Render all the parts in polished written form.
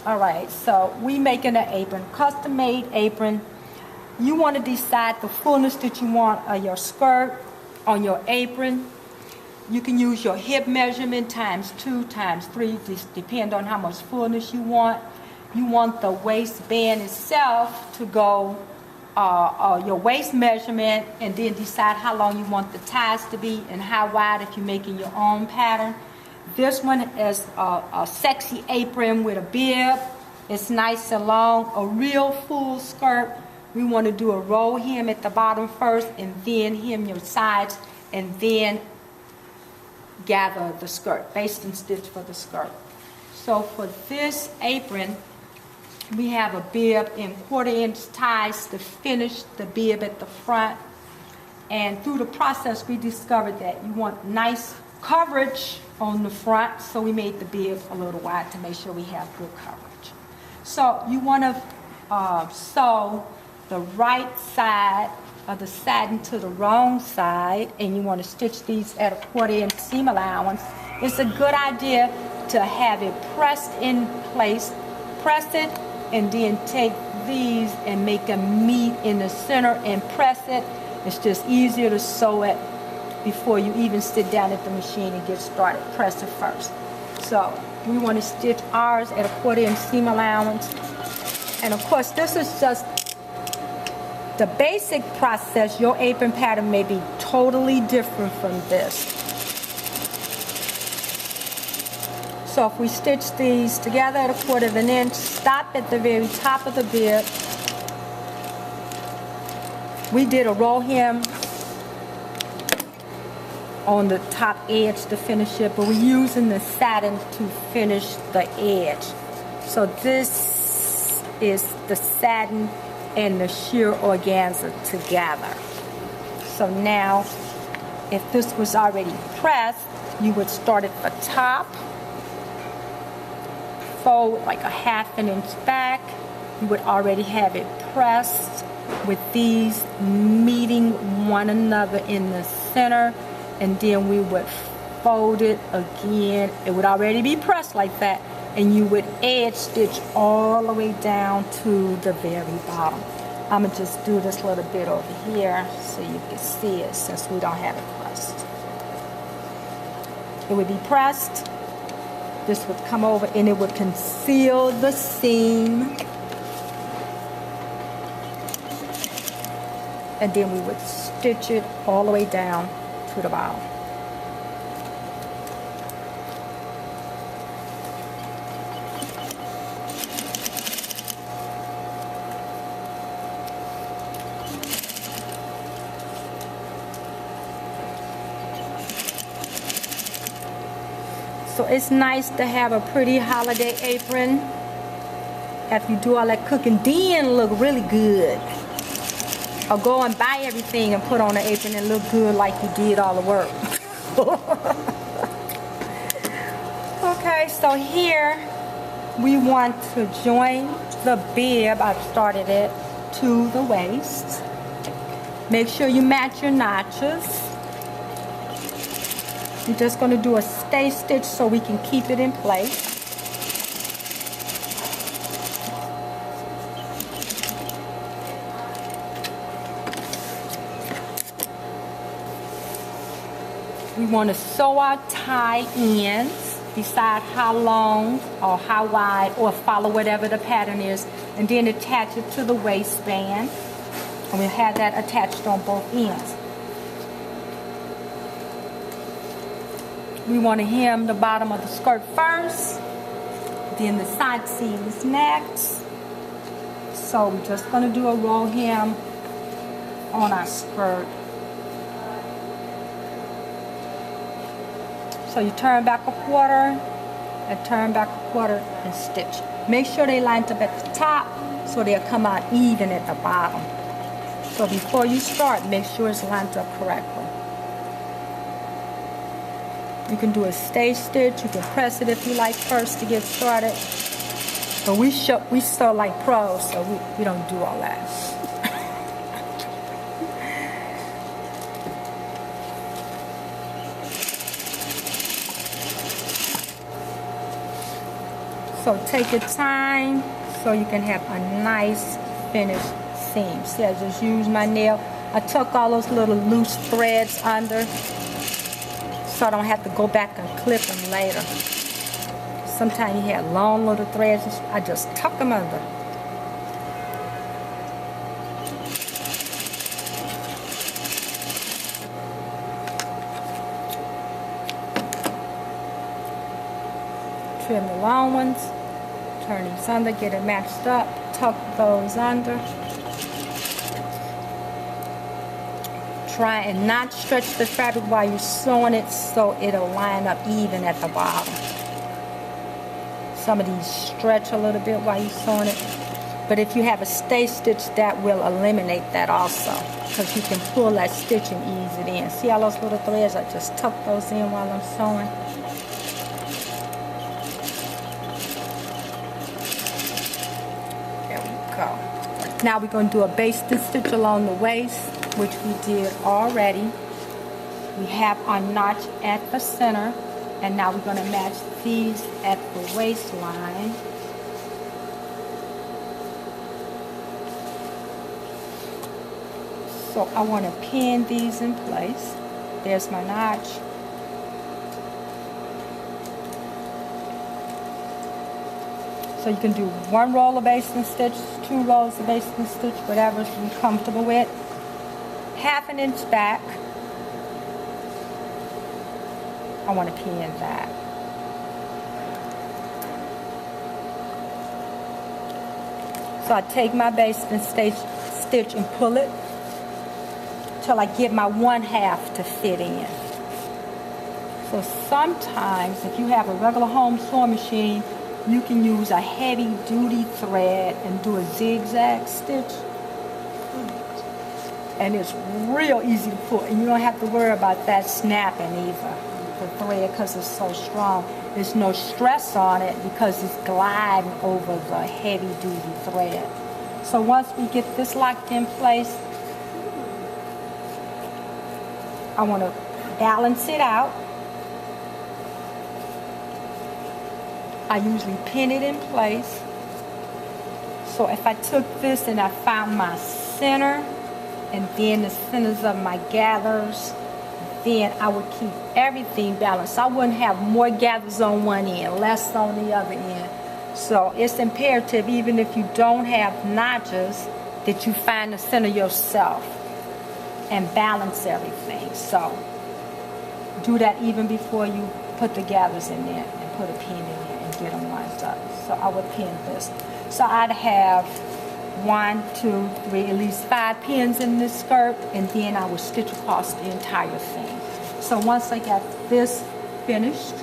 All right, so we making an apron, custom-made apron. You want to decide the fullness that you want of your skirt on your apron. You can use your hip measurement times 2, times 3, just depend on how much fullness you want. You want the waistband itself to go your waist measurement, and then decide how long you want the ties to be and how wide if you're making your own pattern. This one is a sexy apron with a bib. It's nice and long, a real full skirt. We want to do a roll hem at the bottom first, and then hem your sides, and then gather the skirt, basting stitch for the skirt. So for this apron, we have a bib in 1/4-inch ties to finish the bib at the front. And through the process, we discovered that you want nice coverage on the front, so we made the bib a little wide to make sure we have good coverage. So you want to sew the right side of the satin to the wrong side, and you want to stitch these at a 1/4-inch seam allowance. It's a good idea to have it pressed in place, press it, and then take these and make them meet in the center and press it. It's just easier to sew it before you even sit down at the machine and get started. Press it first. So we want to stitch ours at a 1/4-inch seam allowance. And of course, this is just the basic process. Your apron pattern may be totally different from this. So if we stitch these together at a 1/4 inch, stop at the very top of the bib. We did a roll hem on the top edge to finish it, but we're using the satin to finish the edge. So this is the satin and the sheer organza together. So now, if this was already pressed, you would start at the top, fold like a 1/2 inch back. You would already have it pressed with these meeting one another in the center, and then we would fold it again. It would already be pressed like that, and you would edge stitch all the way down to the very bottom. I'm gonna just do this little bit over here so you can see it, since we don't have it pressed. It would be pressed. This would come over and it would conceal the seam. And then we would stitch it all the way down to the bottom. So it's nice to have a pretty holiday apron. After you do all that cooking, then look really good. Or go and buy everything and put on an apron and look good like you did all the work. Okay, so here we want to join the bib, I've started it, to the waist. Make sure you match your notches. You're just going to do a stay stitch so we can keep it in place. We want to sew our tie ends, decide how long or how wide, or follow whatever the pattern is, and then attach it to the waistband. And we'll have that attached on both ends. We want to hem the bottom of the skirt first, then the side seams next. So we're just going to do a roll hem on our skirt. So you turn back a 1/4 and turn back a 1/4 and stitch. Make sure they line up at the top so they'll come out even at the bottom. So before you start, make sure it's lined up correctly. You can do a stay stitch. You can press it if you like first to get started. But we sew like pros, so we don't do all that. So take your time so you can have a nice finished seam. See, I just used my nail. I took all those little loose threads under so I don't have to go back and clip them later. Sometimes you have long little threads. I just tuck them under. Trim the long ones, turn these under, get it matched up, tuck those under. Try and not stretch the fabric while you're sewing it so it'll line up even at the bottom. Some of these stretch a little bit while you're sewing it, but if you have a stay stitch, that will eliminate that also, because you can pull that stitch and ease it in. See all those little threads? I just tuck those in while I'm sewing. Now we're going to do a basting stitch along the waist, which we did already. We have our notch at the center, and now we're going to match these at the waistline. So I want to pin these in place. There's my notch. So you can do one roll of basting stitch, 2 rolls of basting stitch, whatever you're comfortable with. 1/2 inch back. I want to pin that. So I take my basting stitch and pull it till I get my 1/2 to fit in. So sometimes if you have a regular home sewing machine, you can use a heavy duty thread and do a zigzag stitch. And it's real easy to pull, and you don't have to worry about that snapping either, the thread, because it's so strong. There's no stress on it because it's gliding over the heavy duty thread. So once we get this locked in place, I want to balance it out. I usually pin it in place. So if I took this and I found my center and then the centers of my gathers, then I would keep everything balanced. I wouldn't have more gathers on one end, less on the other end. So it's imperative, even if you don't have notches, that you find the center yourself and balance everything. So do that even before you put the gathers in there and put a pin in there. Get them lined up. So I would pin this. So I'd have 1, 2, 3, at least 5 pins in this skirt, and then I would stitch across the entire thing. So once I got this finished,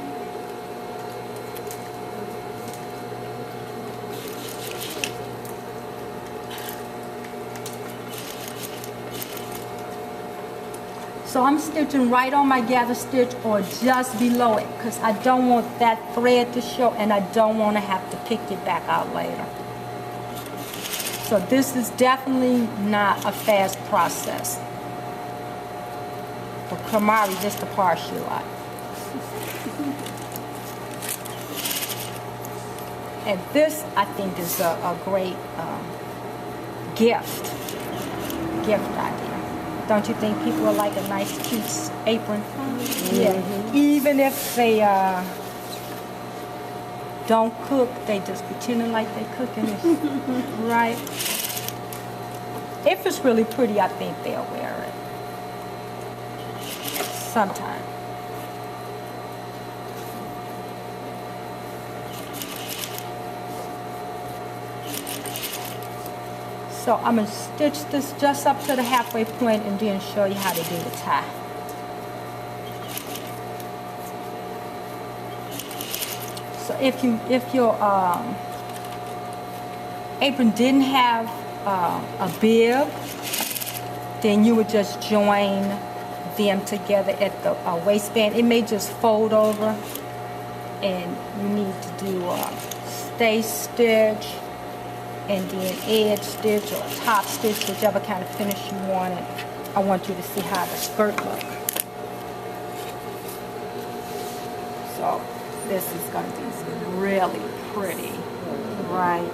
so I'm stitching right on my gather stitch or just below it, because I don't want that thread to show and I don't want to have to pick it back out later. So this is definitely not a fast process. For Kamari, this is the part she likes. And this, I think, is a great gift idea. Don't you think people would like a nice, cute apron? Yeah. Even if they don't cook, they just pretending like they're cooking. Right? If it's really pretty, I think they'll wear it. Sometime. So I'm going to stitch this just up to the halfway point and then show you how to do the tie. So if your apron didn't have a bib, then you would just join them together at the waistband. It may just fold over, and you need to do a stay stitch and then edge stitch or top stitch, whichever kind of finish you want it. I want you to see how the skirt looks. So this is going to be really pretty. Right.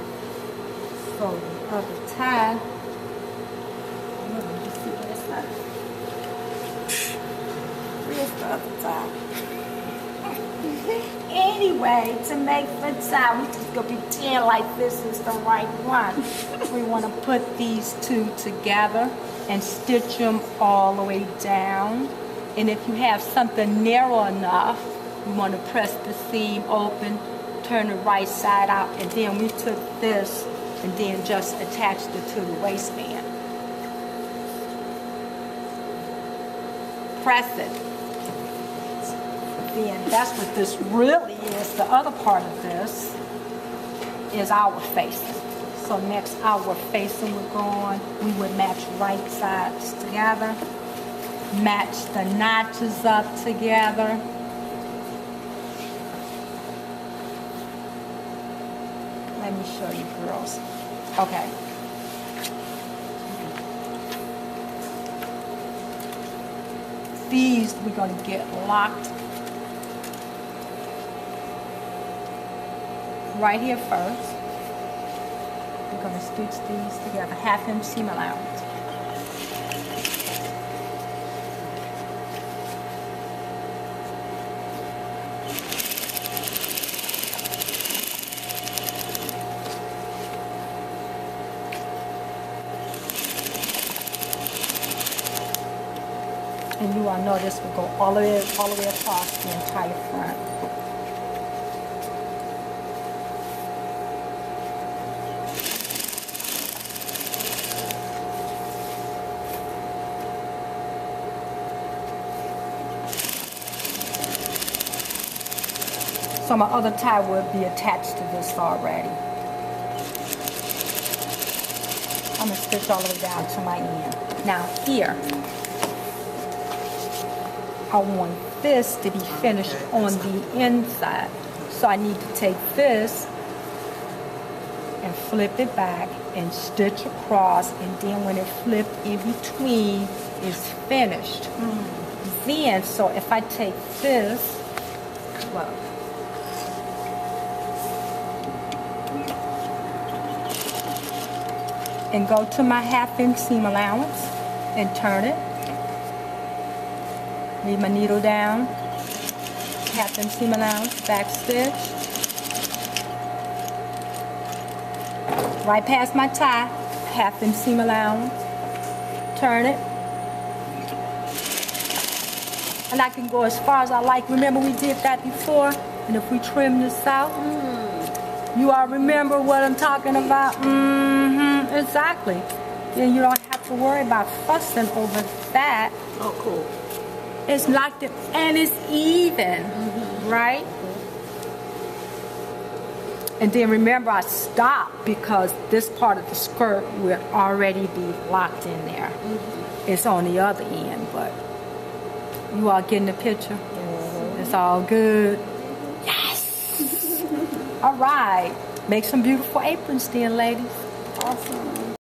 So the other tie. Where's the other tie? Anyway, to make the tie, we just gonna pretend like this is the right one. We want to put these two together and stitch them all the way down. And if you have something narrow enough, you want to press the seam open, turn the right side out, and then we took this and then just attached it to the waistband. Press it. Then that's what this really is. The other part of this is our facing. So next our facing we're going, we would match right sides together, match the notches up together. Let me show you girls. Okay. These we're going to get locked right here first. We're going to stitch these together, half inch seam allowance. And you all know this will go all the way across the entire front. So my other tie will be attached to this already. I'm going to stitch all the way down to my end. Now here, I want this to be finished on the inside. So I need to take this and flip it back and stitch across, and then when it flipped in between, it's finished. Then, so if I take this, look, and go to my half inch seam allowance and turn it. Leave my needle down, half inch seam allowance, back stitch. Right past my tie, half inch seam allowance, turn it. And I can go as far as I like. Remember we did that before? And if we trim this out, you all remember what I'm talking about? Exactly. Then you don't have to worry about fussing over that. Oh, cool. It's locked in and it's even, right? And then remember I stopped because this part of the skirt will already be locked in there. It's on the other end, but you all getting the picture? It's all good. Yes! All right. Make some beautiful aprons then, ladies. Awesome.